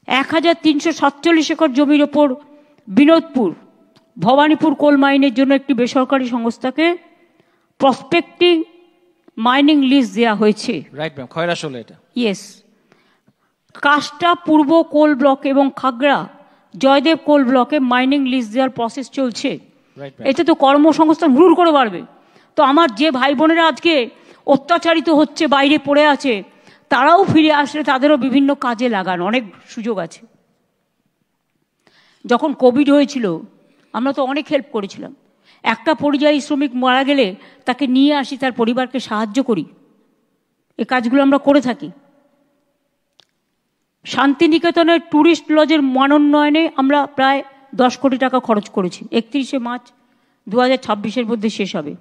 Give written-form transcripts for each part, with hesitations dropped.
1347 acre জমির ওপর বিনোদপুর ভবানীপুর কোল মাইনের জন্য একটি বেসরকারি সংস্থাকে প্রসপেক্টিং মাইনিং লিজ দেওয়া হয়েছে। রাইট ম্যাম, খয়রাশোলে এটা। ইয়েস। কাষ্টা পূর্ব কোল ব্লক এবং খাগড়া জয়দেব কোল ব্লকে মাইনিং লিজ দেওয়ার প্রসেস চলছে। এতে তো কর্মসংস্থান হুড় করে বাড়বে। তো আমার যে ভাই বোনেরা আজকে অত্যাচারিত হচ্ছে, বাইরে পড়ে আছে, তারাও ফিরে আসলে তাদেরও বিভিন্ন কাজে লাগান, অনেক সুযোগ আছে। যখন কোভিড হয়েছিল আমরা তো অনেক হেল্প করেছিলাম। একটা পরিযায়ী শ্রমিক মারা গেলে তাকে নিয়ে আসি, তার পরিবারকে সাহায্য করি। এই কাজগুলো আমরা করে থাকি। শান্তিনিকেতনের ট্যুরিস্ট লজের মানোন্নয়নে আমরা প্রায় 10 কোটি টাকা খরচ করেছি। 31শে মার্চ 2026-এর মধ্যে শেষ হবে।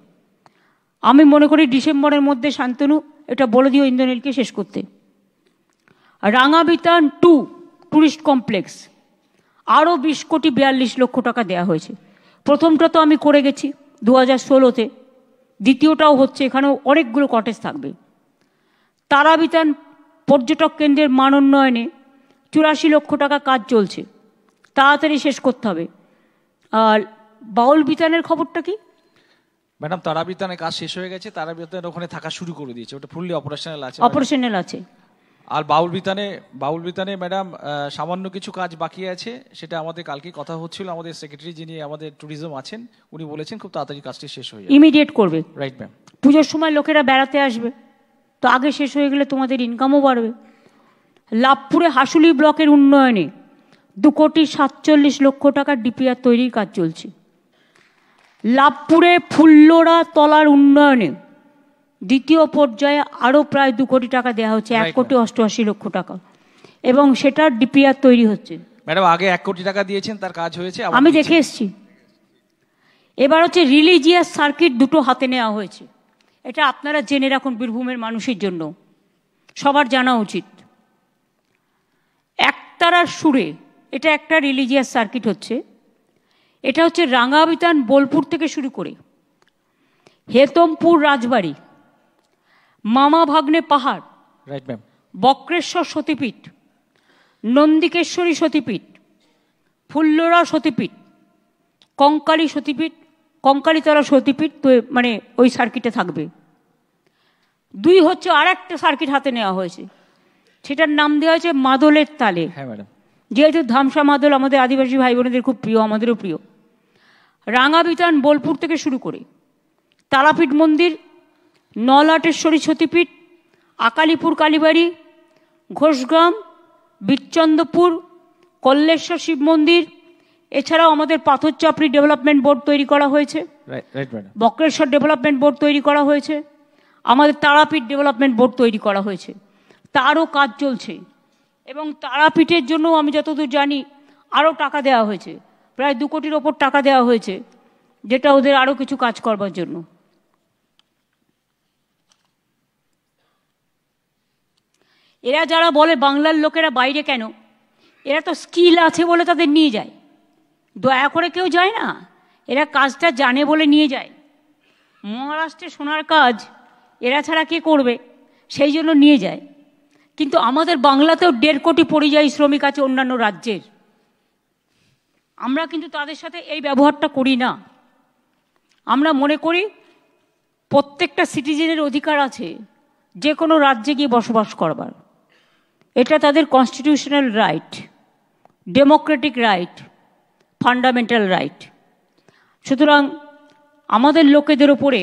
আমি মনে করি ডিসেম্বরের মধ্যে শান্তনু এটা বলে দিও ইন্দ্রনীলকে শেষ করতে। রাঙাবিতান 2 ট্যুরিস্ট কমপ্লেক্স আরও 20 কোটি 42 লক্ষ টাকা দেওয়া হয়েছে। প্রথমটা তো আমি করে গেছি 2016-তে, দ্বিতীয়টাও হচ্ছে, এখানেও অনেকগুলো কটেজ থাকবে। তারাবিতান পর্যটক কেন্দ্রের মান উন্নয়নে 84 লক্ষ টাকা কাজ চলছে, তাড়াতাড়ি শেষ করতে হবে। আর বাউল বিতানের খবরটা কি ম্যাডাম? তারাবিতানের কাজ শেষ হয়ে গেছে, তারাবিতানের ওখানে থাকা শুরু করে দিয়েছে, ওটা ফুললি অপারেশনাল আছে। অপারেশনাল আছে। আর বাউল বিতানে ম্যাডাম সামান্য কিছু কাজ বাকি আছে, সেটা আমাদের কালকে কথা হচ্ছিল। আমাদের সেক্রেটারি যিনি আমাদের ট্যুরিজম আছেন উনি বলেছেন খুব তাড়াতাড়ি কাজটি শেষ হয়ে যাবে, ইমিডিয়েট করবে। Right ma'am. পুজোর সময় লোকেরা বেড়াতে আসবে, তো আগে শেষ হয়ে গেলে তোমাদের ইনকামও বাড়বে। লাভপুরে হাসুলি ব্লকের উন্নয়নে 2,47 লক্ষ টাকার ডিপিআর তৈরির কাজ চলছে। লাভপুরে ফুল্লোড়া তলার উন্নয়নে দ্বিতীয় পর্যায়ে আরও প্রায় 2 কোটি টাকা দেওয়া হচ্ছে, 1,88 লক্ষ টাকা, এবং সেটার ডিপিআর তৈরি হচ্ছে। ম্যাডাম আগে 1 কোটি টাকা দিয়েছেন, তার কাজ হয়েছে, আমি দেখে এসছি। এবার হচ্ছে রিলিজিয়াস সার্কিট 2টো হাতে নেওয়া হয়েছে। এটা আপনারা জেনে রাখুন, বীরভূমের মানুষের জন্য সবার জানা উচিত। একতারার সুরে এটা একটা রিলিজিয়াস সার্কিট হচ্ছে। এটা হচ্ছে রাঙাবিতান বোলপুর থেকে শুরু করে হেতমপুর রাজবাড়ি, মামা ভাগ্নে পাহাড়, রাইট ম্যাম, বক্রেশ্বর সতীপীঠ, নন্দিকেশ্বরী সতীপীঠ, ফুল্লোরা সতীপীঠ, কঙ্কালী সতীপীঠ, কঙ্কালীতলা সতীপীঠ, তো মানে ওই সার্কিটে থাকবে। 2 হচ্ছে আর একটা সার্কিট হাতে নেওয়া হয়েছে, সেটার নাম দেওয়া হয়েছে মাদলের তালে। হ্যাঁ ম্যাডাম। যেহেতু ধামসা মাদল আমাদের আদিবাসী ভাই বোনেদের খুব প্রিয়, আমাদেরও প্রিয়। রাঙাবিতান বোলপুর থেকে শুরু করে তারাপীঠ মন্দির, নলাটেশ্বরী সতীপীঠ, আকালিপুর কালীবাড়ি, ঘোষগ্রাম, বিচ্চন্দ্রপুর, কল্লেশ্বর শিব মন্দির, এছাড়াও আমাদের পাথরচাপড়ি ডেভেলপমেন্ট বোর্ড তৈরি করা হয়েছে, বক্রেশ্বর ডেভেলপমেন্ট বোর্ড তৈরি করা হয়েছে, আমাদের তারাপীঠ ডেভেলপমেন্ট বোর্ড তৈরি করা হয়েছে, তারও কাজ চলছে। এবং তারাপীঠের জন্য আমি যতদূর জানি আরও টাকা দেওয়া হয়েছে, প্রায় 2 কোটির ওপর টাকা দেওয়া হয়েছে, যেটা ওদের আরও কিছু কাজ করবার জন্য। এরা যারা বলে বাংলার লোকেরা বাইরে কেন, এরা তো স্কিল আছে বলে তাদের নিয়ে যায়, দয়া করে কেউ যায় না, এরা কাজটা জানে বলে নিয়ে যায়। মহারাষ্ট্রে সোনার কাজ এরা ছাড়া কে করবে, সেই জন্য নিয়ে যায়। কিন্তু আমাদের বাংলাতেও 1.5 কোটি পরিযায়ী শ্রমিক আছে অন্যান্য রাজ্যের, আমরা কিন্তু তাদের সাথে এই ব্যবহারটা করি না। আমরা মনে করি প্রত্যেকটা সিটিজেনের অধিকার আছে যে কোনো রাজ্যে গিয়ে বসবাস করবার, এটা তাদের constitutional right, Democratic right, fundamental right. সুতরাং আমাদের লোকেদের ওপরে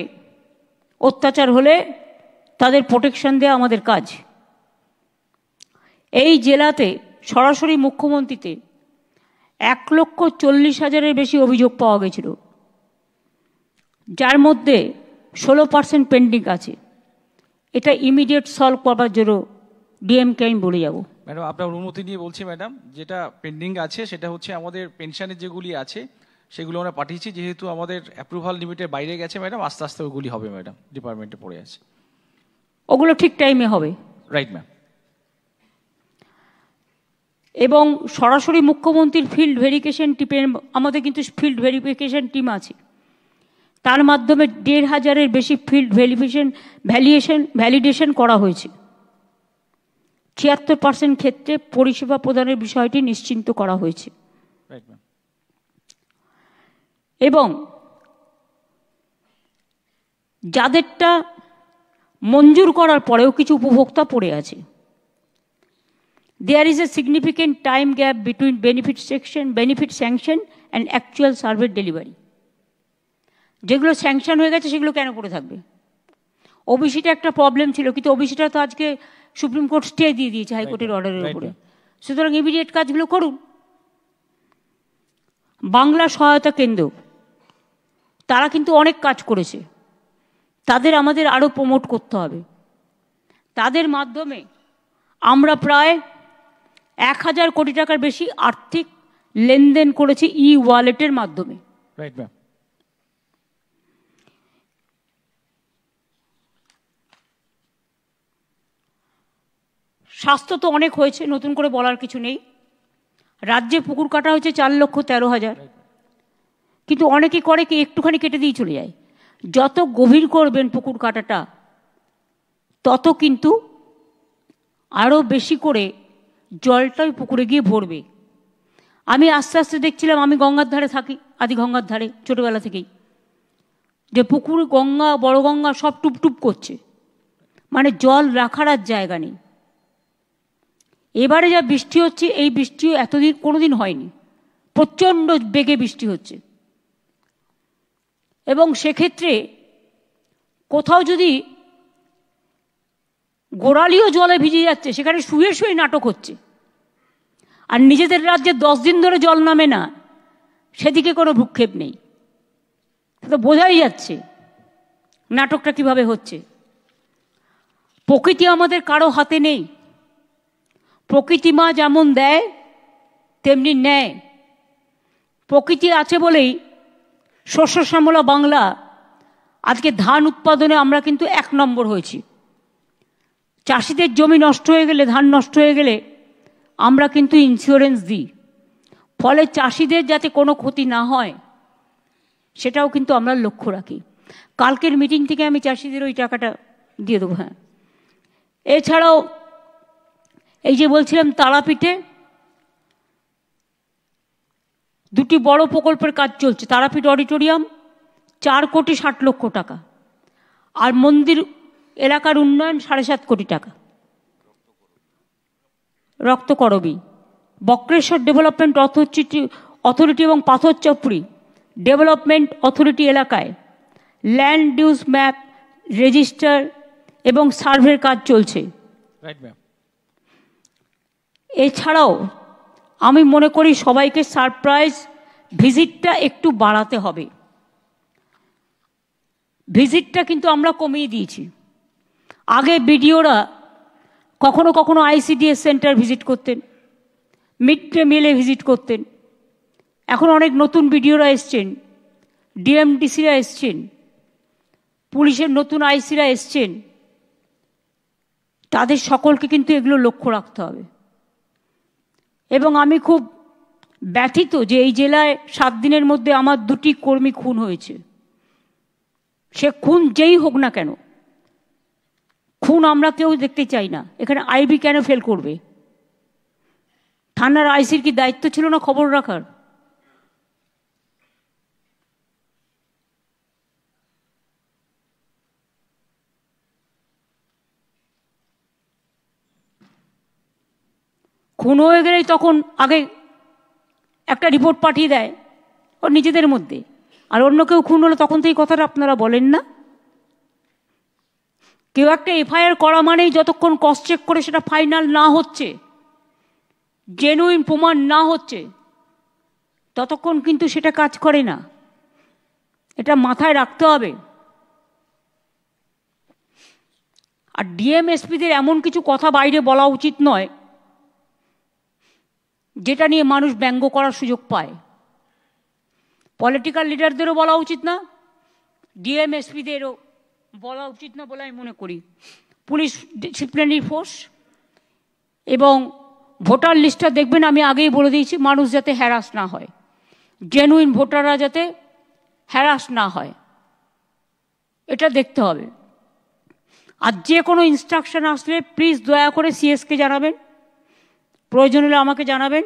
অত্যাচার হলে তাদের প্রোটেকশন দেওয়া আমাদের কাজ। এই জেলাতে সরাসরি মুখ্যমন্ত্রীতে 1,40,000-এর বেশি অভিযোগ পাওয়া গেছিল, যার মধ্যে 16% পেন্ডিং আছে। এটা ইমিডিয়েট সলভ করবার জন্য ডিএমকে আমি বলে যাব। ম্যাডাম আপনার অনুমতি নিয়ে বলছি ম্যাডাম, যেটা পেন্ডিং আছে সেটা হচ্ছে আমাদের পেনশনের যেগুলি আছে সেগুলো আমরা পাঠিয়েছি, যেহেতু আমাদের অ্যাপ্রুভাল লিমিটের বাইরে গেছে ম্যাডাম, আস্তে আস্তে ওগুলি হবে ম্যাডাম, ডিপার্টমেন্টে পড়ে আছে, ওগুলো ঠিক টাইমে হবে। Right ma'am. এবং সরাসরি মুখ্যমন্ত্রীর ফিল্ড ভেরিফিকেশন টিমের, আমাদের কিন্তু ফিল্ড ভেরিফিকেশন টিম আছে, তার মাধ্যমে 1,500-এর বেশি ফিল্ড ভ্যালিডেশন করা হয়েছে। 76% ক্ষেত্রে পরিষেবা প্রদানের বিষয়টি নিশ্চিন্ত করা হয়েছে। এবং যাদেরটা মঞ্জুর করার পরেও কিছু উপভোক্তা পড়ে আছে। There is a significant time gap between benefit sanction and actual service delivery. যেগুলো স্যাংশন হয়ে গেছে সেগুলো কেন পড়ে থাকবে? ওবিসিটা একটা প্রবলেম ছিল, কিন্তু ওবিসিটা তো আজকে সুপ্রিম কোর্ট স্টে দিয়ে দিয়েছে হাইকোর্টের অর্ডারের উপরে। সুতরাং ইমিডিয়েট কাজগুলো করুন। বাংলা সহায়তা কেন্দ্র তারা কিন্তু অনেক কাজ করেছে, তাদের আমাদের আরও প্রমোট করতে হবে। তাদের মাধ্যমে আমরা প্রায় 1000 কোটি টাকার বেশি আর্থিক লেনদেন করেছি ওয়ালেটের মাধ্যমে। স্বাস্থ্য তো অনেক হয়েছে, নতুন করে বলার কিছু নেই। রাজ্যে পুকুর কাটা হয়েছে 4,13,000, কিন্তু অনেকে করে কি একটুখানি কেটে দিয়ে চলে যায়। যত গভীর করবেন পুকুর কাটাটা তত কিন্তু আরও বেশি করে জলটা ওই পুকুরে গিয়ে ভরবে। আমি আস্তে আস্তে দেখছিলাম, আমি গঙ্গার ধারে থাকি, আদি গঙ্গার ধারে ছোটোবেলা থেকেই, যে পুকুর গঙ্গা বড় গঙ্গা সব টুপটুপ করছে, মানে জল রাখার আর জায়গা নেই। এবারে যা বৃষ্টি হচ্ছে, এই বৃষ্টিও এতদিন কোনোদিন হয়নি, প্রচণ্ড বেগে বৃষ্টি হচ্ছে। এবং সেক্ষেত্রে কোথাও যদি গোড়ালিও জলে ভিজে যাচ্ছে, সেখানে শুয়ে শুয়ে নাটক হচ্ছে। আর নিজেদের রাজ্যে 10 দিন ধরে জল নামে না, সেদিকে কোনো ভ্রুক্ষেপ নেই। তো বোঝাই যাচ্ছে নাটকটা কিভাবে হচ্ছে। প্রকৃতি আমাদের কারো হাতে নেই। প্রকৃতি মা যেমন দেয় তেমনি নেয়। প্রকৃতি আছে বলেই শস্য শ্যামলা বাংলা আজকে ধান উৎপাদনে আমরা কিন্তু 1 নম্বর হয়েছি। চাষিদের জমি নষ্ট হয়ে গেলে, ধান নষ্ট হয়ে গেলে আমরা কিন্তু ইন্স্যুরেন্স দিই, ফলে চাষিদের যাতে কোনো ক্ষতি না হয় সেটাও কিন্তু আমরা লক্ষ্য রাখি। কালকের মিটিং থেকে আমি চাষিদের ওই টাকাটা দিয়ে দেবো। হ্যাঁ, এছাড়াও এই যে বলছিলাম তারাপীঠে 2টি বড় প্রকল্পের কাজ চলছে। তারাপীঠ অডিটোরিয়াম 4,60,00,000 টাকা, আর মন্দির এলাকার উন্নয়ন 7.5 কোটি টাকা। রক্তকরবী, বক্রেশ্বর ডেভেলপমেন্ট অথরিটি এবং পাথরচাপড়ি ডেভেলপমেন্ট অথরিটি এলাকায় ল্যান্ড ইউজ ম্যাপ রেজিস্টার এবং সার্ভের কাজ চলছে। এছাড়াও আমি মনে করি সবাইকে সারপ্রাইজ ভিজিটটা একটু বাড়াতে হবে। ভিজিটটা কিন্তু আমরা কমিয়ে দিয়েছি। আগে বিডিওরা কখনো কখনো ICDS সেন্টার ভিজিট করতেন, মিড ডে মিলে ভিজিট করতেন। এখন অনেক নতুন বিডিওরা এসছেন, ডিএমডিসিরা এসছেন, পুলিশের নতুন আইসিরা এসছেন। তাদের সকলকে কিন্তু এগুলো লক্ষ্য রাখতে হবে। এবং আমি খুব ব্যথিত যে এই জেলায় 7 দিনের মধ্যে আমার 2টি কর্মী খুন হয়েছে। সে খুন যেই হোক না কেন, খুন আমরা কেউ দেখতে চাই না। এখানে আইবি কেন ফেল করবে? থানার আইসির কি দায়িত্ব ছিল না খবর রাখার? খুন হয়ে গেলেই তখন আগে একটা রিপোর্ট পাঠিয়ে দেয় ওর নিজেদের মধ্যে, আর অন্য কেউ খুন হলে তখন তো এই কথাটা আপনারা বলেন না। কেউ একটা FIR করা মানেই যতক্ষণ ক্রস চেক করে সেটা ফাইনাল না হচ্ছে, জেনুইন প্রমাণ না হচ্ছে, ততক্ষণ কিন্তু সেটা কাজ করে না। এটা মাথায় রাখতে হবে। আর ডিএমএসপিদের এমন কিছু কথা বাইরে বলা উচিত নয় যেটা নিয়ে মানুষ ব্যঙ্গ করার সুযোগ পায়। পলিটিক্যাল লিডারদেরও বলা উচিত না, ডিএমএসপিদেরও বলা উচিত না বলে আমি মনে করি। পুলিশ ডিসিপ্লিনারি ফোর্স এবং ভোটার লিস্টটা দেখবেন, আমি আগেই বলে দিয়েছি, মানুষ যাতে হ্যারাস না হয়, জেনুইন ভোটাররা যাতে হ্যারাস না হয়, এটা দেখতে হবে। আর যে কোনো ইনস্ট্রাকশন আসলে প্লিজ দয়া করে সিএসকে জানাবেন, প্রয়োজন হলে আমাকে জানাবেন।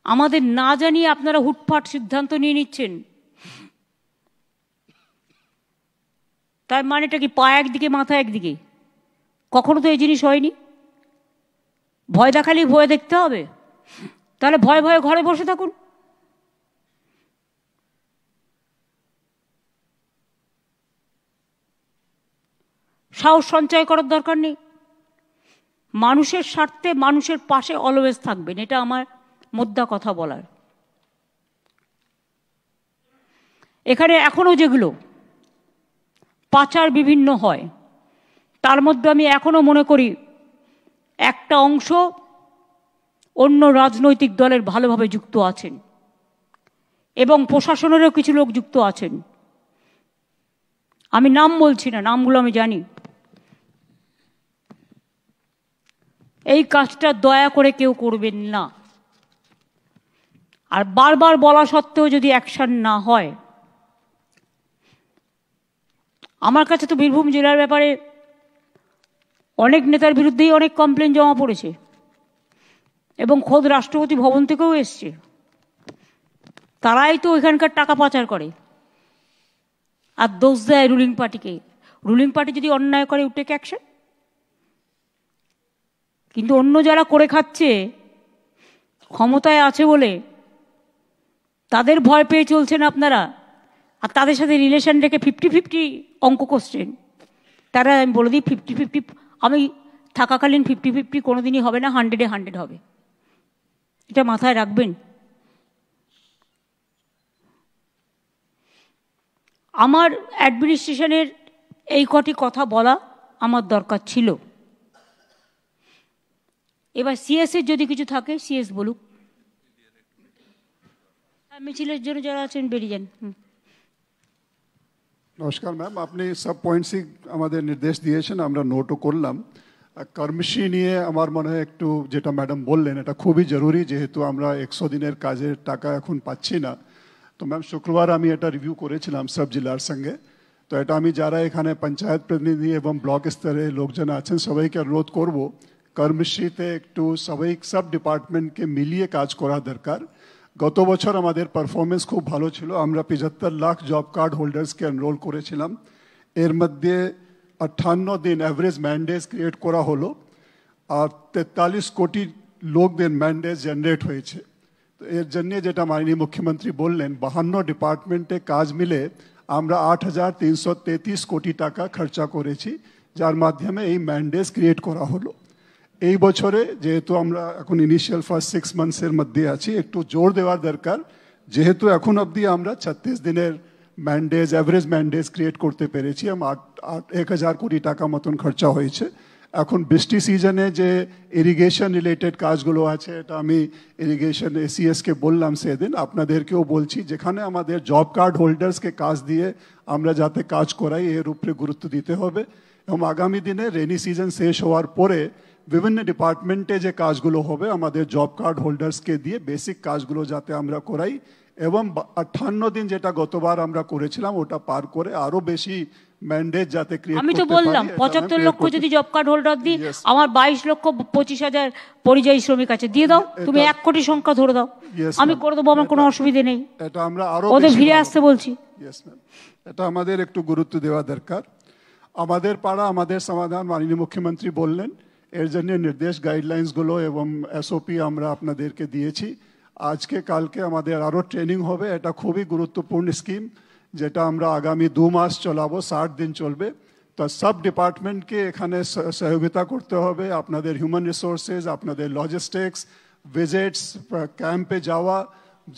আমাদের না জানিয়ে আপনারা হুটফাট সিদ্ধান্ত নিয়ে নিচ্ছেন, তার মানেটা কি পা একদিকে মাথা একদিকে? কখনো তো এই জিনিস হয়নি। ভয় দেখালে ভয় দেখতে হবে, তাহলে ভয়ে ভয়ে ঘরে বসে থাকুন। সাহস সঞ্চয় করার দরকার নেই। মানুষের স্বার্থে মানুষের পাশে অলওয়েজ থাকবেন, এটা আমার মোদ্দা কথা বলার। এখানে এখনো যেগুলো পাচার বিভিন্ন হয়, তার মধ্যে আমি এখনো মনে করি একটা অংশ অন্য রাজনৈতিক দলের ভালোভাবে যুক্ত আছেন এবং প্রশাসনেরও কিছু লোক যুক্ত আছেন। আমি নাম বলছি না, নামগুলো আমি জানি। এই কাজটা দয়া করে কেউ করবেন না। আর বারবার বলা সত্ত্বেও যদি অ্যাকশন না হয়, আমার কাছে তো বীরভূম জেলার ব্যাপারে অনেক নেতার বিরুদ্ধেই অনেক কমপ্লেন জমা পড়েছে এবং খোদ রাষ্ট্রপতি ভবন থেকেও এসছে। তারাই তো এখানকার টাকা পাচার করে আর দোষ দেয় রুলিং পার্টিকে। রুলিং পার্টি যদি অন্যায় করে টেক অ্যাকশন, কিন্তু অন্য যারা করে খাচ্ছে ক্ষমতায় আছে বলে তাদের ভয় পেয়ে চলছেন আপনারা, আর তাদের সাথে রিলেশন রেখে 50-50 অঙ্ক করছেন। তারা আমি বলে দিই 50-50 আমি থাকাকালীন 50-50 কোনোদিনই হবে না, 100-এ 100 হবে। এটা মাথায় রাখবেন। আমার অ্যাডমিনিস্ট্রেশনের এই কটি কথা বলা আমার দরকার ছিল। এবার সিএস এর যদি কিছু থাকে সিএস বলুক। মিছিলের জন্য যারা আছেন বেরিয়ে যান। নমস্কার ম্যাম, আপনি সব পয়েন্টসই আমাদের নির্দেশ দিয়েছেন, আমরা নোটও করলাম। কর্মসূচি নিয়ে আমার মনে হয় একটু যেটা ম্যাডাম বললেন এটা খুবই জরুরি, যেহেতু আমরা 100 দিনের কাজের টাকা এখন পাচ্ছি না। তো ম্যাম শুক্রবার আমি এটা রিভিউ করেছিলাম সব জেলার সঙ্গে। তো এটা আমি যারা এখানে পঞ্চায়েত প্রতিনিধি এবং ব্লক স্তরে লোকজন আছেন সবাইকে অনুরোধ করব, কর্মসূচিতে একটু সবাই সব ডিপার্টমেন্টকে মিলিয়ে কাজ করা দরকার। গত বছর আমাদের পারফরমেন্স খুব ভালো ছিল, আমরা 75 লাখ জব কার্ড হোল্ডার্সকে এনরোল করেছিলাম। এর মধ্যে 58 দিন অ্যাভারেজ ম্যান্ডেজ ক্রিয়েট করা হলো আর 43 কোটি লোকদের ম্যান্ডেজ জেনারেট হয়েছে। তো এর জন্য যেটা মাননীয় মুখ্যমন্ত্রী বললেন 52 ডিপার্টমেন্টে কাজ মিলে আমরা 8,333 কোটি টাকা খরচা করেছি, যার মাধ্যমে এই ম্যান্ডেজ ক্রিয়েট করা হলো। এই বছরে যেহেতু আমরা এখন ইনিশিয়াল ফার্স্ট 6 মান্থসের মধ্যে আছি, একটু জোর দেওয়ার দরকার, যেহেতু এখন অবধি আমরা 36 দিনের ম্যান্ডেজ অ্যাভারেজ ম্যান্ডেজ ক্রিয়েট করতে পেরেছি, 1,000 কোটি টাকা মতন খরচা হয়েছে। এখন বৃষ্টি সিজনে যে ইরিগেশন রিলেটেড কাজগুলো আছে, এটা আমি ইরিগেশন এসিএসকে বললাম সেদিন, আপনাদেরকেও বলছি, যেখানে আমাদের জব কার্ড হোল্ডার্সকে কাজ দিয়ে আমরা যাতে কাজ করাই এর উপরে গুরুত্ব দিতে হবে। এবং আগামী দিনে রেনি সিজন শেষ হওয়ার পরে বিভিন্ন ডিপার্টমেন্টে যে কাজগুলো হবে আমাদের জব কার্ড হোল্ডার্সকে দিয়ে বেসিক কাজগুলো যাতে আমরা করাই এবং 58 দিন যেটা গতবার আমরা করেছিলাম ওটা পার করে আরো বেশি ম্যান্ডেট যাতে ক্রিয়েট করতে পারি। আমি তো বললাম 75 লক্ষ যদি জব কার্ড হোল্ডার দিই, আমার 22,25,000 পরিযায়ী শ্রমিক আছে, দিয়ে দাও তুমি 1 কোটি সংখ্যা ধরে দাও, আমি করে দেবো, আমার কোনো অসুবিধা নেই। এটা আমরা আরো ওদের ফিরে আসতে বলছি। ইয়েস ম্যাম, এটা আমাদের একটু গুরুত্ব দেওয়া দরকার। আমাদের পাড়া আমাদের সমাধান মাননীয় মুখ্যমন্ত্রী বললেন, এর জন্য নির্দেশ গাইডলাইন্সগুলো এবং এসওপি আমরা আপনাদেরকে দিয়েছি। আজকে কালকে আমাদের আরও ট্রেনিং হবে, এটা খুবই গুরুত্বপূর্ণ স্কিম যেটা আমরা আগামী 2 মাস চলাবো, 60 দিন চলবে। তো সব ডিপার্টমেন্টকে এখানে সহযোগিতা করতে হবে, আপনাদের হিউম্যান রিসোর্সেস, আপনাদের লজিস্টিক্স, ভিজিটস, ক্যাম্পে যাওয়া,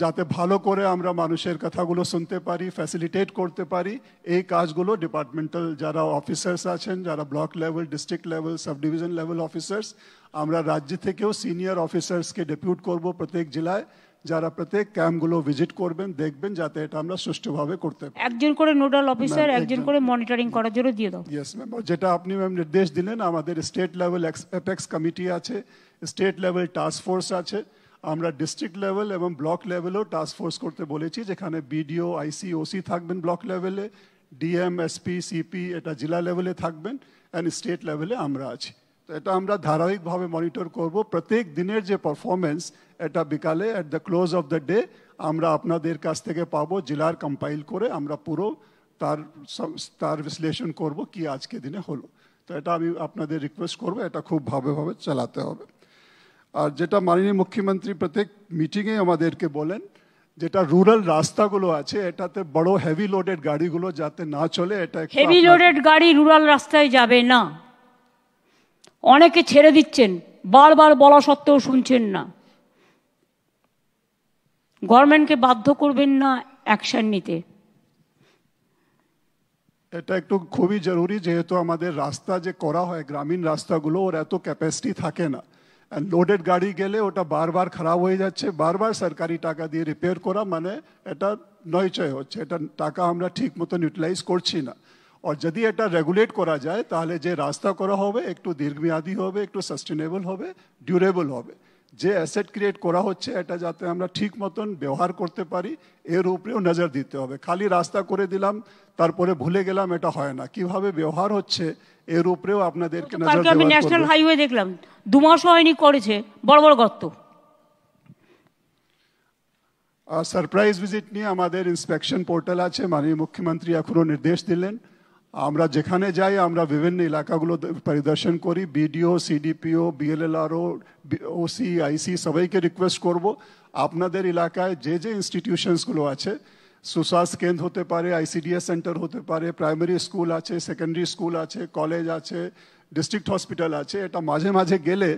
যাতে ভালো করে আমরা মানুষের কথাগুলো শুনতে পারি, ফ্যাসিলিটেট করতে পারি। এই কাজগুলো ডিপার্টমেন্টাল যারা অফিসার্স আছেন, যারা block level, district level, sub division level officers, আমরা রাজ্য থেকেও সিনিয়র অফিসার্সকে ডেপুট করব প্রত্যেক জেলায়, যারা প্রত্যেক ক্যাম্পগুলো ভিজিট করবেন, দেখবেন, যাতে এটা আমরা সুষ্ঠুভাবে করতে পারি। একজন করে নোডাল অফিসার, একজন করে মনিটরিং করার জন্য দিয়ে দাও। ইয়েস ম্যাম, যেটা আপনি ম্যাম নির্দেশ দিলেন, আমাদের স্টেট লেভেল অ্যাপেক্স কমিটি আছে, স্টেট লেভেল টাস্ক ফোর্স আছে, আমরা ডিস্ট্রিক্ট লেভেল এবং ব্লক লেভেলেও টাস্ক ফোর্স করতে বলেছি, যেখানে বিডিও, আইসি, ওসি থাকবেন ব্লক লেভেলে, ডিএম, এসপি, সিপি এটা জেলা লেভেলে থাকবেন, অ্যান্ড স্টেট লেভেলে আমরা আছি। তো এটা আমরা ধারাবাহিকভাবে মনিটর করব। প্রত্যেক দিনের যে পারফরমেন্স এটা বিকালে at the close of the day আমরা আপনাদের কাছ থেকে পাবো, জেলার কম্পাইল করে আমরা পুরো তার বিশ্লেষণ করব কি আজকে দিনে হলো। তো এটা আমি আপনাদের রিকোয়েস্ট করবো, এটা খুব ভাবে চালাতে হবে। আর যেটা মাননীয় মুখ্যমন্ত্রী প্রত্যেক মিটিংয়ে আমাদেরকে বলেন, যেটা রুরাল রাস্তাগুলো আছে এটাতে বড় হেভি লোডেড গাড়িগুলো যাতে না চলে, এটা হেভি লোডেড গাড়ি রুরাল রাস্তায় যাবে না। অনেকে ছেড়ে দিচ্ছেন, বারবার বলা সত্ত্বেও শুনছেন না। গভর্নমেন্টকে বাধ্য করবেন না অ্যাকশন নিতে। এটা একটু খুবই জরুরি, যেহেতু আমাদের রাস্তা যে করা হয় গ্রামীণ রাস্তাগুলো ওর এত ক্যাপাসিটি থাকে না, লোডেড গাড়ি গেলে ওটা বারবার খারাপ হয়ে যাচ্ছে, বারবার সরকারি টাকা দিয়ে রিপেয়ার করা মানে এটা নয়চয় হচ্ছে, এটা টাকা আমরা ঠিক মতন ইউটিলাইজ করছি না। আর যদি এটা রেগুলেট করা যায় তাহলে যে রাস্তা করা হবে একটু দীর্ঘমেয়াদী হবে, একটু সাস্টেনেবল হবে, ডিউরেবল হবে। যে অ্যাসেট ক্রিয়েট করা হচ্ছে এটা যাতে আমরা ঠিক মতন ব্যবহার করতে পারি এর উপরেও নজর দিতে হবে। খালি রাস্তা করে দিলাম তারপরে ভুলে গেলাম, এটা হয় না। কিভাবে ব্যবহার হচ্ছে এর উপরেও আপনাদেরকে নজর দেওয়া। আমি ন্যাশনাল হাইওয়ে দেখলাম 2 মাস হয়নি করেছে বড় বড় গর্ত। সারপ্রাইজ ভিজিট নিয়ে আমাদের ইন্সপেকশন পোর্টাল আছে, মাননীয় মুখ্যমন্ত্রী এখনো নির্দেশ দিলেন। আমরা যেখানে যাই আমরা বিভিন্ন এলাকাগুলো পরিদর্শন করি, বিডিও, সিডিপিও, বিএলএলআরও, ওসি, আইসি সবাইকে রিকোয়েস্ট করব আপনাদের এলাকায় যে যে ইনস্টিটিউশনসগুলো আছে, সুস্বাস্থ্য কেন্দ্র হতে পারে, আইসিডিএস সেন্টার হতে পারে, প্রাইমারি স্কুল আছে, সেকেন্ডারি স্কুল আছে, কলেজ আছে, ডিস্ট্রিক্ট হসপিটাল আছে, এটা মাঝে মাঝে গেলে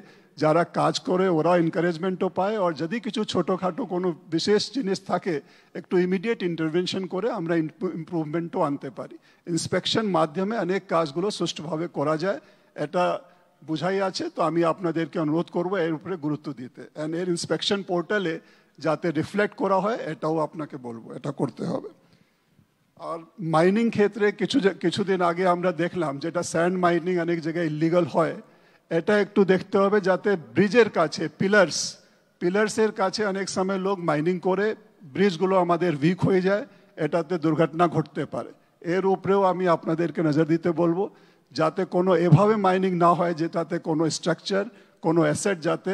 যারা কাজ করে ওরা এনকারেজমেন্টও পায়। আর যদি কিছু ছোটোখাটো কোনো বিশেষ জিনিস থাকে একটু ইমিডিয়েট ইন্টারভেনশন করে আমরা ইমপ্রুভমেন্টও আনতে পারি। ইন্সপেকশন মাধ্যমে অনেক কাজগুলো সুষ্ঠুভাবে করা যায়, এটা বুঝাই আছে। তো আমি আপনাদেরকে অনুরোধ করব এর উপরে গুরুত্ব দিতে, অ্যান্ড এর ইন্সপেকশন পোর্টালে যাতে রিফ্লেক্ট করা হয় এটাও আপনাকে বলবো, এটা করতে হবে। আর মাইনিং ক্ষেত্রে কিছুদিন আগে আমরা দেখলাম যেটা স্যান্ড মাইনিং অনেক জায়গায় ইলিগাল হয়, এটা একটু দেখতে হবে যাতে ব্রিজের কাছে পিলার্সের কাছে অনেক সময় লোক মাইনিং করে ব্রিজগুলো আমাদের উইক হয়ে যায়, এটাতে দুর্ঘটনা ঘটতে পারে। এর উপরেও আমি আপনাদেরকে নজর দিতে বলবো যাতে কোনো এভাবে মাইনিং না হয় যেটাতে কোনো স্ট্রাকচার, কোনো অ্যাসেট যাতে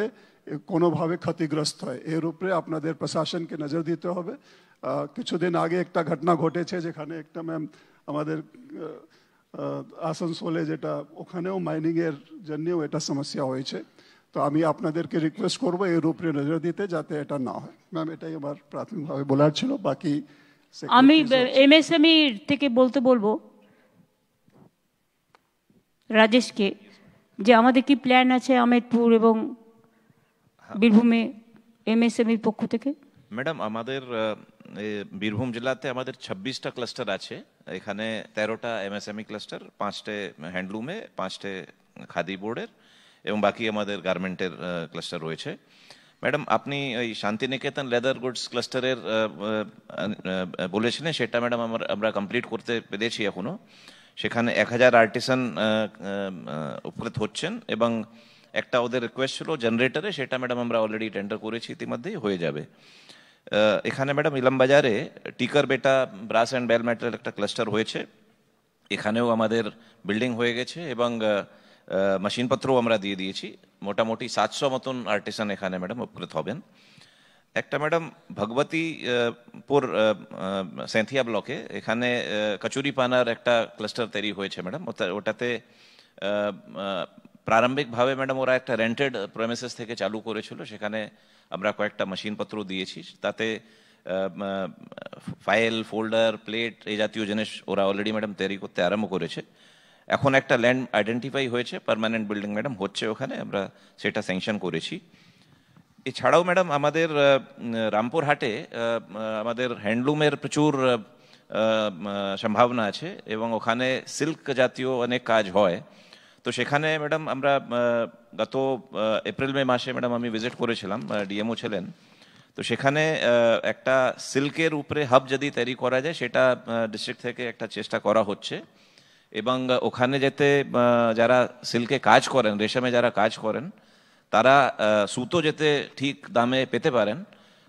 কোনোভাবে ক্ষতিগ্রস্ত হয়, এর উপরে আপনাদের প্রশাসনকে নজর দিতে হবে। কিছুদিন আগে একটা ঘটনা ঘটেছে যেখানে একটা ম্যাম আমাদের আসানসোলে, যেটা ওখানেও মাইনিংয়ের জন্যও এটা সমস্যা হয়েছে। তো আমি আপনাদেরকে রিকোয়েস্ট করবো এর উপরে নজর দিতে যাতে এটা না হয়। ম্যাম এটাই আমার প্রাথমিকভাবে বলার ছিল। বাকি আমি এমএসএমই থেকে বলবো রাজেশকে যে আমাদের কি প্ল্যান আছে আহমেদপুর এবং বীরভূমে এমএসএমইর পক্ষ থেকে। ম্যাডাম আমাদের বীরভূম জেলাতে আমাদের 26টা ক্লাস্টার আছে, এখানে 13টা এমএসএমই ক্লাস্টার, 5টে হ্যান্ডলুমে, 5টে খাদি বোর্ডের এবং বাকি আমাদের গার্মেন্টের ক্লাস্টার রয়েছে। ম্যাডাম আপনি ওই শান্তিনিকেতন লেদার গুডস ক্লাস্টারের বলেছিলেন, সেটা ম্যাডাম আমরা কমপ্লিট করতে পেরেছি এখনো। সেখানে 1000 আর্টিসান উপকৃত হচ্ছেন এবং একটা ওদের রিকোয়েস্ট ছিল জেনারেটরে, সেটা ম্যাডাম আমরা অলরেডি টেন্ডার করেছি, ইতিমধ্যেই হয়ে যাবে। এখানে ম্যাডাম ইলাম বাজারে টিকার বেটা ব্রাস অ্যান্ড বেল মেটাল একটা ক্লাস্টার হয়েছে, এখানেও আমাদের বিল্ডিং হয়ে গেছে এবং মেশিনপত্রও আমরা দিয়ে দিয়েছি। মোটামুটি 700 মতন আর্টিসান এখানে ম্যাডাম উপকৃত হবেন। একটা ম্যাডাম ভগবতীপুর সেন্থিয়া ব্লকে এখানে কচুরিপানার একটা ক্লাস্টার তৈরি হয়েছে ম্যাডাম। ওটাতে প্রারম্ভিকভাবে ম্যাডাম ওরা একটা রেন্টেড প্রেমিসেস থেকে চালু করেছিল, সেখানে আমরা কয়েকটা মেশিনপত্র দিয়েছি, তাতে ফাইল, ফোল্ডার, প্লেট এই জাতীয় জিনিস ওরা অলরেডি ম্যাডাম তৈরি করতে আরম্ভ করেছে। এখন একটা ল্যান্ড আইডেন্টিফাই হয়েছে, পার্মানেন্ট বিল্ডিং ম্যাডাম হচ্ছে ওখানে, আমরা সেটা স্যাংশন করেছি। এছাড়াও ম্যাডাম আমাদের রামপুরহাটে আমাদের হ্যান্ডলুমের প্রচুর সম্ভাবনা আছে এবং ওখানে সিল্ক জাতীয় অনেক কাজ হয়। তো সেখানে ম্যাডাম আমরা গত এপ্রিল-মে মাসে ম্যাডাম আমি ভিজিট করেছিলাম, ডিএমও ছিলেন। তো সেখানে একটা সিল্কের উপরে হাব যদি তৈরি করা যায় সেটা ডিস্ট্রিক্ট থেকে একটা চেষ্টা করা হচ্ছে এবং ওখানে যেতে যারা সিল্কে কাজ করেন, রেশমে যারা কাজ করেন, তারা সুতো যেতে ঠিক দামে পেতে পারেন,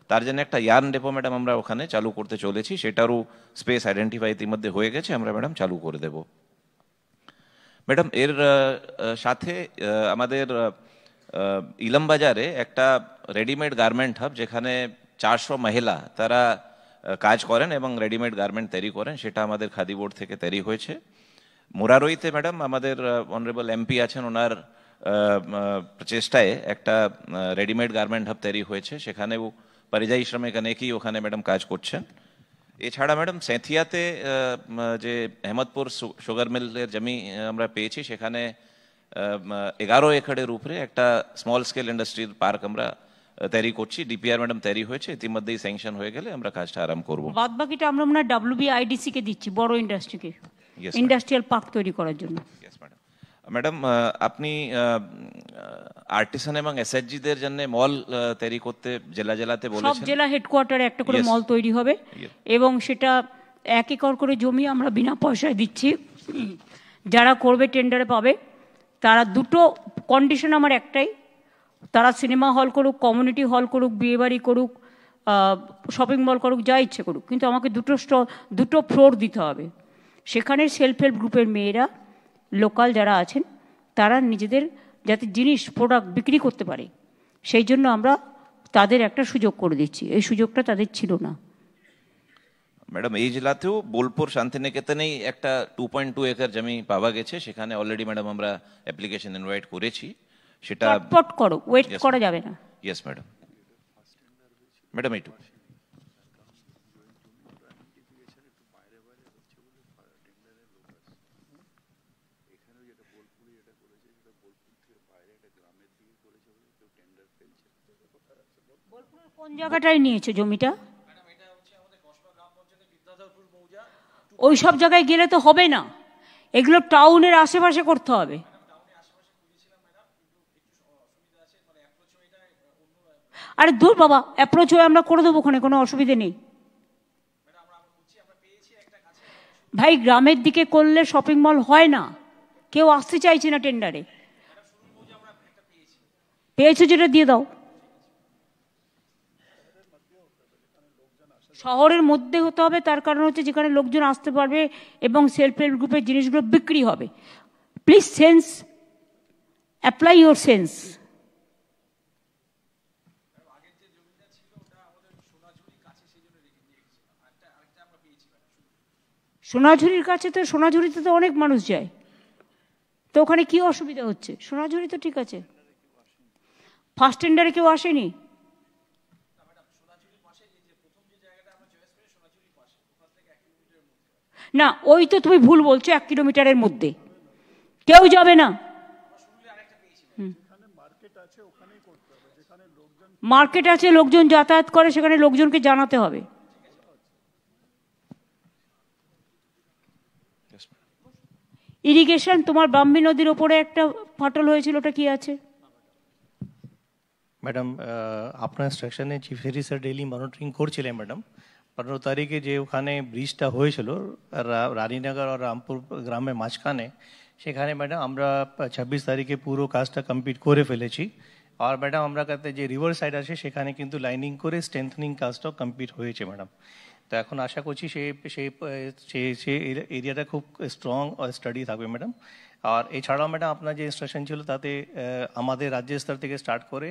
তার জন্য একটা ইয়ার্ন ডেপো ম্যাডাম আমরা ওখানে চালু করতে চলেছি, সেটারও স্পেস আইডেন্টিফাই ইতিমধ্যে হয়ে গেছে, আমরা ম্যাডাম চালু করে দেব। ম্যাডাম এর সাথে আমাদের ইলামবাজারে একটা রেডিমেড গার্মেন্ট হাব, যেখানে 400 মহিলা তারা কাজ করেন এবং রেডিমেড গার্মেন্ট তৈরি করেন, সেটা আমাদের খাদি বোর্ড থেকে তৈরি হয়েছে। মুরারইতে ম্যাডাম আমাদের অনারেবল এমপি আছেন, ওনার প্রচেষ্টায় একটা রেডিমেড গার্মেন্ট হাব তৈরি হয়েছে, সেখানেও পরিযায়ী শ্রমিক অনেকেই ওখানে ম্যাডাম কাজ করছেন। এছাড়া ম্যাডাম সেঁথিয়াতে যে আহমদপুর সুগার মিলের জমি আমরা পেয়েছি, সেখানে 11 একরের উপরে একটা স্মল স্কেল ইন্ডাস্ট্রির পার্ক আমরা তৈরি করছি। ডিপিআর ম্যাডাম তৈরি হয়েছে, ইতিমধ্যেই স্যাংশন হয়ে গেলে আমরা কাজটা আরম্ভ করবো। বাদ বাকিটা আমরা মনে হয় WBIDC কে দিচ্ছি, বড় ইন্ডাস্ট্রিকে, ইন্ডাস্ট্রিয়াল পার্ক তৈরি করার জন্য। ম্যাডাম আপনি আর্টিসান এবং এসএইচজিদের জন্য মল তৈরি করতে জেলাতে বলেছেন। সব জেলা হেডকোয়ার্টারে একটা করে মল তৈরি হবে এবং সেটা 1 একর করে জমি আমরা বিনা পয়সায় দিচ্ছি। যারা করবে টেন্ডারে পাবে। তারা দুটো কন্ডিশন আমার একটাই, তারা সিনেমা হল করুক, কমিউনিটি হল করুক, বিয়েবাড়ি করুক, শপিং মল করুক, যা ইচ্ছে করুক, কিন্তু আমাকে দুটো ফ্লোর দিতে হবে। সেখানে সেলফ হেল্প গ্রুপের মেয়েরা, লোকাল যারা আছেন, তারা নিজেদের যাতে জিনিস প্রোডাক্ট বিক্রি করতে পারে, সেই জন্য আমরা তাদের একটা সুযোগ করে দিচ্ছি। এই সুযোগটা তাদের ছিল না। ম্যাডাম এই জেলাতেও বোলপুর শান্তিনিকেতনেই একটা 2.2 একর জমি পাওয়া গেছে, সেখানে অলরেডি ম্যাডাম আমরা অ্যাপ্লিকেশন ইনভাইট করেছি। সেটা চটপট করো, ওয়েট করা যাবে না। Yes madam. ম্যাডাম এইটু কোন জায়গাটায় নিয়েছো জমিটা? ওই সব জায়গায় গেলে তো হবে না, এগুলো টাউনের আশেপাশে করতে হবে। আরে দূর বাবা, অ্যাপ্রোচ হয়ে আমরা করে দেবো, ওখানে কোনো অসুবিধে নেই ভাই। গ্রামের দিকে করলে শপিং মল হয় না, কেউ আসতে চাইছে না টেন্ডারে। পেয়েছো যেটা দিয়ে দাও। শহরের মধ্যে হতে হবে, তার কারণ হচ্ছে যেখানে লোকজন আসতে পারবে এবং সেলফ হেল্প গ্রুপের জিনিসগুলো বিক্রি হবে। Please sense, apply your sense. সোনাঝুরির কাছে তো, সোনাঝুরিতে তো অনেক মানুষ যায়, তো ওখানে কি অসুবিধা হচ্ছে? সোনাঝুরি তো ঠিক আছে। ফার্স্ট টেন্ডারে কেউ আসেনি? না, ওই তো তুমি ভুল বলছো, 1 কিলোমিটারের মধ্যে কেউ যাবে না। মার্কেট আছে, লোকজন যাতায়াত করে, সেখানে লোকজনকে জানাতে হবে। ইরিগেশন, তোমার ব্রাহ্মী নদীর ওপরে একটা ফাটল হয়েছিল, ওটা কি আছে? ম্যাডাম আপনার ইনস্ট্রাকশনে chief secretary sir daily monitoring করছিলেন ম্যাডাম। 15 তারিখে যে ওখানে ব্রিজটা হয়েছিল রানীনগর আর রামপুর গ্রামের মাঝখানে, সেখানে ম্যাডাম আমরা 26 তারিখে পুরো কাজটা কমপ্লিট করে ফেলেছি। আর ম্যাডাম আমরা কাছে যে রিভার সাইড আছে, সেখানে কিন্তু লাইনিং করে স্ট্রেংথনিং কাজটাও কমপ্লিট হয়েছে ম্যাডাম। তো এখন আশা করছি সেই এরিয়াটা খুব স্ট্রং স্টাডি থাকবে ম্যাডাম। আর এছাড়াও ম্যাডাম আপনার যে ইনস্ট্রাকশন ছিল, তাতে আমাদের রাজ্য স্তর থেকে স্টার্ট করে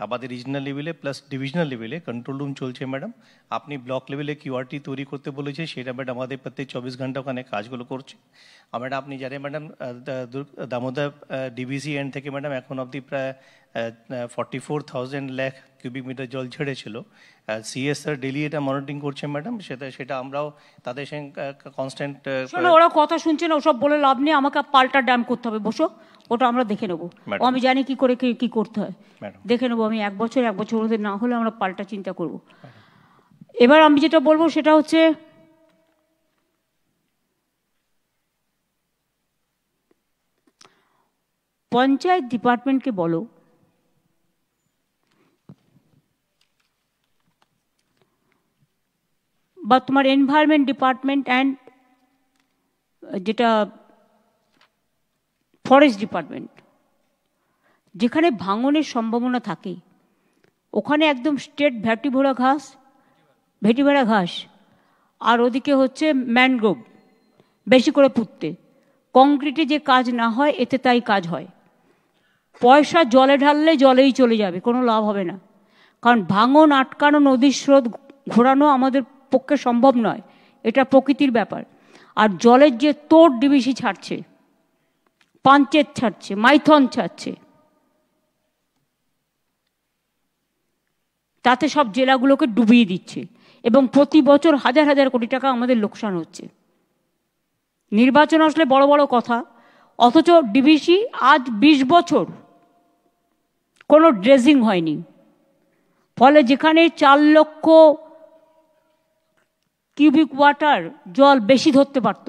আমাদের রিজনাল লেভেলে প্লাস ডিভিশনাল লেভেলে কন্ট্রোল রুম চলছে ম্যাডাম। আপনি ব্লক লেভেলে কিউআরটি তৈরি করতে বলেছে, সেটা ম্যাডাম আমাদের প্রত্যেক 24 ঘন্টা ওখানে কাজগুলো করছে। আর ম্যাডাম আপনি জানেন ম্যাডাম, দামোদর ডিবিসি এন্ড থেকে ম্যাডাম এখন অবধি প্রায় 44,000 লাখ কিউবিক মিটার জল ছেড়েছিল। সিএস স্যার ডেলি এটা মনিটরিং করছে ম্যাডাম, সেটা আমরাও তাদের সঙ্গে কনস্ট্যান্ট। ওরা কথা শুনছে না, ওসব বলে লাভ নেই। আমাকে পাল্টা ড্যাম করতে হবে, বসো, ওটা আমরা দেখে নেবো। আমি জানি কি করে কি করতে হয়, দেখে নেবো। আমি 1 বছর মধ্যে না হলে আমরা পাল্টা চিন্তা করব। এবার আমি যেটা বলবো সেটা হচ্ছে, পঞ্চায়েত ডিপার্টমেন্টকে বলো বা তোমার এনভায়রনমেন্ট ডিপার্টমেন্ট অ্যান্ড যেটা ফরেস্ট ডিপার্টমেন্ট, যেখানে ভাঙনের সম্ভাবনা থাকে ওখানে একদম স্টেট ভেটিভেড়া ঘাস, আর ওদিকে হচ্ছে ম্যানগ্রোভ বেশি করে পুঁততে। কংক্রিটে যে কাজ না হয় এতে তাই কাজ হয়। পয়সা জলে ঢাললে জলেই চলে যাবে, কোনো লাভ হবে না। কারণ ভাঙন আটকানো, নদীর স্রোত ঘোরানো আমাদের পক্ষে সম্ভব নয়, এটা প্রকৃতির ব্যাপার। আর জলের যে তোড় ডিবিসি ছাড়ছে, পাঞ্চেত ছাড়ছে, মাইথন ছাড়ছে, তাতে সব জেলাগুলোকে ডুবিয়ে দিচ্ছে, এবং প্রতি বছর হাজার হাজার কোটি টাকা আমাদের লোকসান হচ্ছে। নির্বাচন আসলে বড় বড় কথা, অথচ ডিবিসি আজ 20 বছর কোনো ড্রেজিং হয়নি। ফলে যেখানে 4 লক্ষ কিউবিক ওয়াটার জল বেশি ধরতে পারত,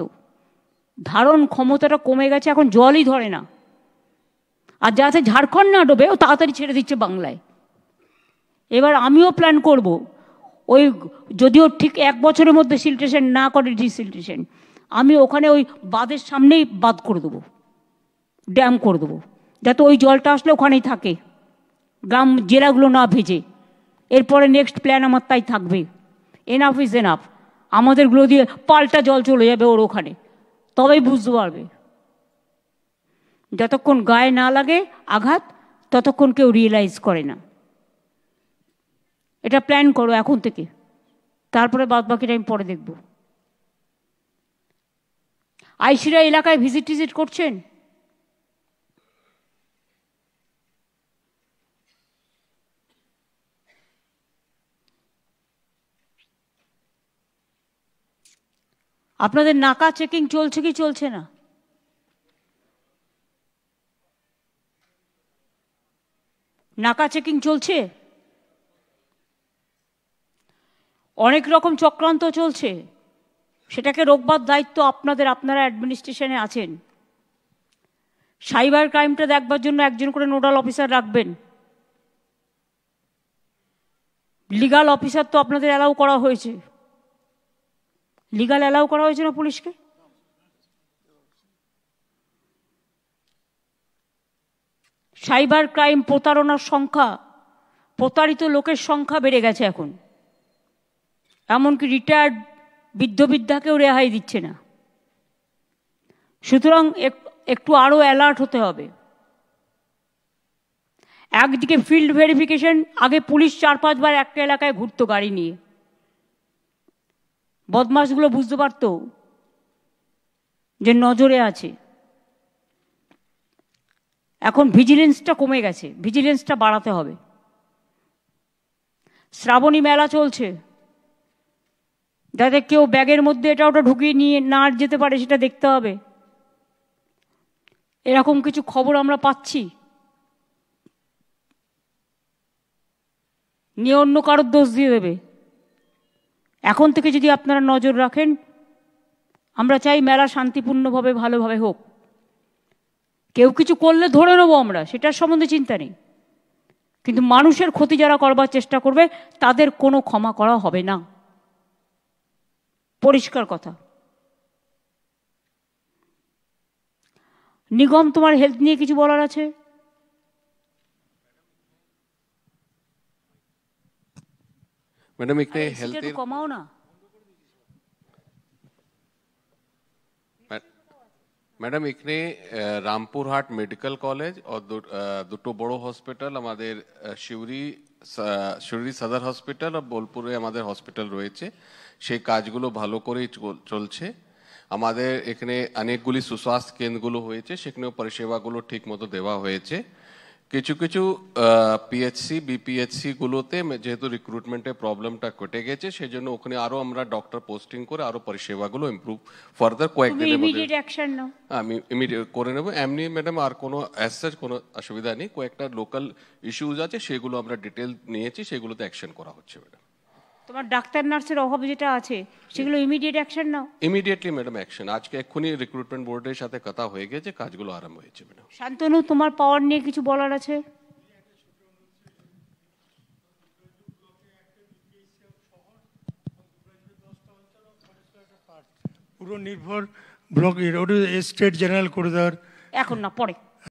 ধারণ ক্ষমতাটা কমে গেছে, এখন জলই ধরে না। আর যাতে ঝাড়খণ্ড না ডোবে ও তাড়াতাড়ি ছেড়ে দিচ্ছে বাংলায়। এবার আমিও প্ল্যান করব, ওই যদিও ঠিক 1 বছরের মধ্যে সিল্টেশন না করে ডিসিল্টেশন, আমি ওখানে ওই বাঁধের সামনেই বাঁধ করে দেবো, ড্যাম করে দেবো, যাতে ওই জলটা আসলে ওখানেই থাকে, গ্রাম জেলাগুলো না ভেজে। এরপরে নেক্সট প্ল্যান আমার তাই থাকবে। এনাফ ইজ এনাফ, আমাদেরগুলো দিয়ে পাল্টা জল চলে যাবে ওর ওখানে, তবেই বুঝতে পারবে। যতক্ষণ গায়ে না লাগে আঘাত, ততক্ষণ কেউ রিয়েলাইজ করে না। এটা প্ল্যান করো এখন থেকে, তারপরে বাদ বাকিটা আমি পরে দেখব। আইসিরা এলাকায় ভিজিট করছেন? আপনাদের নাকা চেকিং চলছে কি চলছে না? নাকা চেকিং চলছে? অনেক রকম চক্রান্ত চলছে, সেটাকে রোকবার দায়িত্ব আপনাদের, আপনারা অ্যাডমিনিস্ট্রেশনে আছেন। সাইবার ক্রাইমটা দেখবার জন্য একজন করে নোডাল অফিসার রাখবেন। লিগাল অফিসার তো আপনাদের অ্যালাউ করা হয়েছে, লিগাল অ্যালাউ করা হয়েছে না পুলিশকে? সাইবার ক্রাইম, প্রতারণার সংখ্যা, প্রতারিত লোকের সংখ্যা বেড়ে গেছে এখন। এমনকি রিটায়ার্ড বৃদ্ধকেও রেহাই দিচ্ছে না। সুতরাং একটু আরো অ্যালার্ট হতে হবে। একদিকে ফিল্ড ভেরিফিকেশন, আগে পুলিশ 4-5 বার একটা এলাকায় ঘুরতো গাড়ি নিয়ে, বদমাশগুলো বুঝতে পারতো যে নজরে আছে। এখন ভিজিলেন্সটা কমে গেছে, ভিজিলেন্সটা বাড়াতে হবে। শ্রাবণী মেলা চলছে, যাতে কেউ ব্যাগের মধ্যে এটা ওটা ঢুকিয়ে নিয়ে না যেতে পারে সেটা দেখতে হবে। এরকম কিছু খবর আমরা পাচ্ছি, নিয়ে অন্য কারোর দোষ দিয়ে দেবে। এখন থেকে যদি আপনারা নজর রাখেন, আমরা চাই মেলা শান্তিপূর্ণভাবে ভালোভাবে হোক। কেউ কিছু করলে ধরে নেবো আমরা, সেটার সম্বন্ধে চিন্তা নেই, কিন্তু মানুষের ক্ষতি যারা করবার চেষ্টা করবে তাদের কোনো ক্ষমা করা হবে না, পরিষ্কার কথা। নিগম, তোমার হেলথ নিয়ে কিছু বলার আছে? मैडम एक हेल्थ कमाओ ना। मैडम एक रामपुर हाट मेडिकल कॉलेज और दुटो बड़ो हॉस्पिटल हमारे शिवरी सदर हॉस्पिटल और बोलपुरे हमारे हॉस्पिटल रयेछे সেই কাজগুলো ভালো করেই চলছে। আমাদের এখানে অনেকগুলি সুস্বাস্থ্য কেন্দ্রগুলো হয়েছে, সেখানেও পরিষেবাগুলো ঠিকমতো দেওয়া হয়েছে। কিছু কিছু পিএইচসি বিপিএইচসি গুলোতে যেহেতু রিক্রুটমেন্টের প্রবলেমটা কেটে গেছে, সেজন্য ওখানে আরো আমরা ডক্টর পোস্টিং করে আরো পরিষেবাগুলো ইমপ্রুভ ফার্দার কয়েকদিনের মধ্যে আমি ইমিডিয়েট করে নেব। এমনি ম্যাডাম আর কোনো অ্যাজ সাচ কোনো অসুবিধা নেই, কয়েকটা লোকাল ইস্যুজ আছে সেগুলো আমরা ডিটেল নিয়েছি, সেগুলোতে অ্যাকশন করা হচ্ছে। ম্যাডাম তোমার ডাক্তার নার্সের অভাব যেটা আছে সেগুলো ইমিডিয়েট অ্যাকশন নাও। Immediately madam action. আজকে এক্ষুনি রিক্রুটমেন্ট বোর্ডের সাথে কথা হয়ে গেছে, কাজগুলো আরম্ভ হয়েছে। ম্যাডাম শান্তনু, তোমার পাওয়ার নিয়ে কিছু বলার আছে? পুরো নির্ভর ব্লক স্টেট জেনারেল করিডর এখন না, পরে।